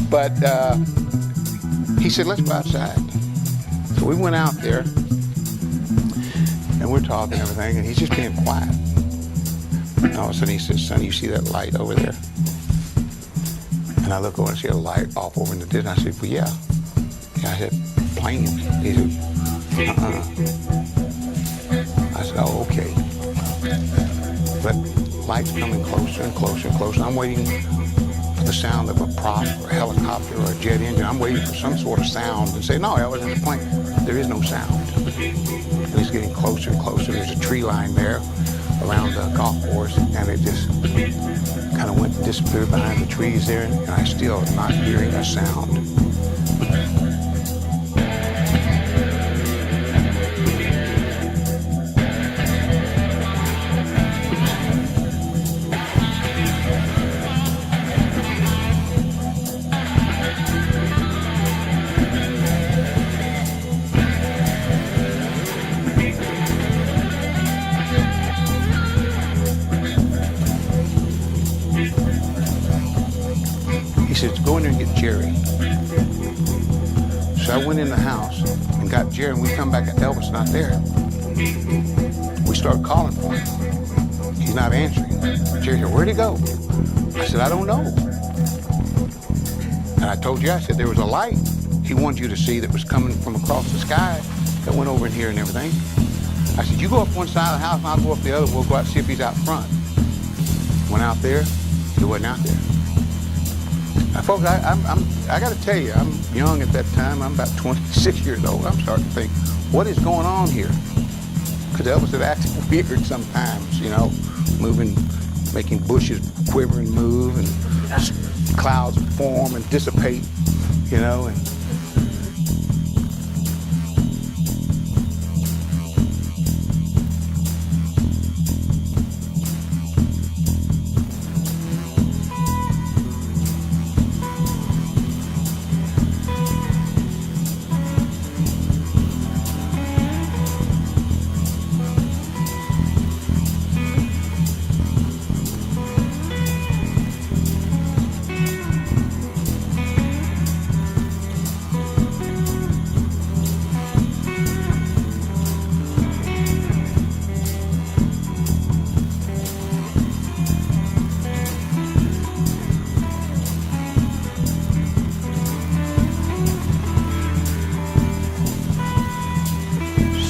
But he said, let's go outside. So we went out there, and we're talking and everything, and he's just being quiet. And all of a sudden he says, Sonny, you see that light over there? And I look over and see a light off over in the distance. I said, well, yeah. I said, planes. He said, I said, oh, okay. But light's coming closer and closer and closer. I'm waiting for the sound of a prop or a helicopter or a jet engine. I'm waiting for some sort of sound and say, no, that wasn't the plane. There is no sound. And it's getting closer and closer. There's a tree line there around the golf course, and it just kind of went and disappeared behind the trees there, and I still am not hearing a sound. He said, go in there and get Jerry. So I went in the house and got Jerry, and we come back, Elvis not there. We started calling for him. He's not answering. Jerry said, where'd he go? I said, I don't know. And I told you, I said, there was a light he wanted you to see that was coming from across the sky that went over in here and everything. I said, you go up one side of the house and I'll go up the other. We'll go out and see if he's out front. Went out there, he wasn't out there. Now, folks, I got to tell you, I'm young at that time. I'm about 26 years old. I'm starting to think, what is going on here? Because Elvis had acted weird sometimes, you know, moving, making bushes quiver and move, and clouds form and dissipate, you know. And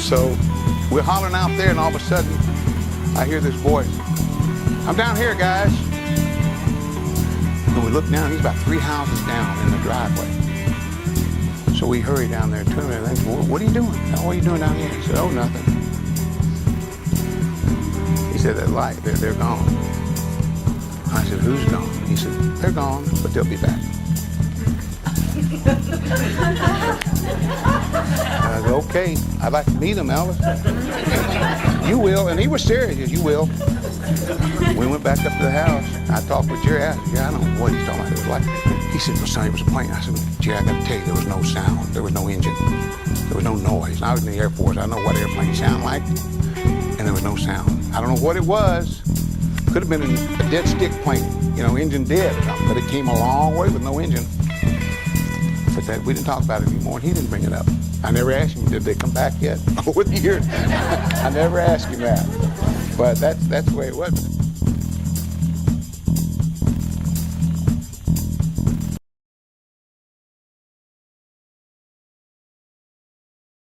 so we're hollering out there, and all of a sudden, I hear this voice. I'm down here, guys. And we look down, he's about 3 houses down in the driveway. So we hurry down there to him and think, well, what are you doing? What are you doing down here? He said, oh, nothing. He said, that light, they're gone. I said, who's gone? He said, they're gone, but they'll be back. I said, okay, I'd like to meet him, Elvis. You will, and he was serious, he said, you will. We went back up to the house. I talked with Jerry. I said, I don't know what he's talking about. It was like, he said, well, Sonny, it was a plane. I said, Jerry, I got to tell you, there was no sound. There was no engine. There was no noise. And I was in the Air Force. I know what airplanes sound like. And there was no sound. I don't know what it was. Could have been a dead stick plane, you know, engine dead or something. But it came a long way with no engine. But that, we didn't talk about it anymore, and he didn't bring it up. I never asked him, did they come back yet? Over the years, I never asked him that. But that's the way it was.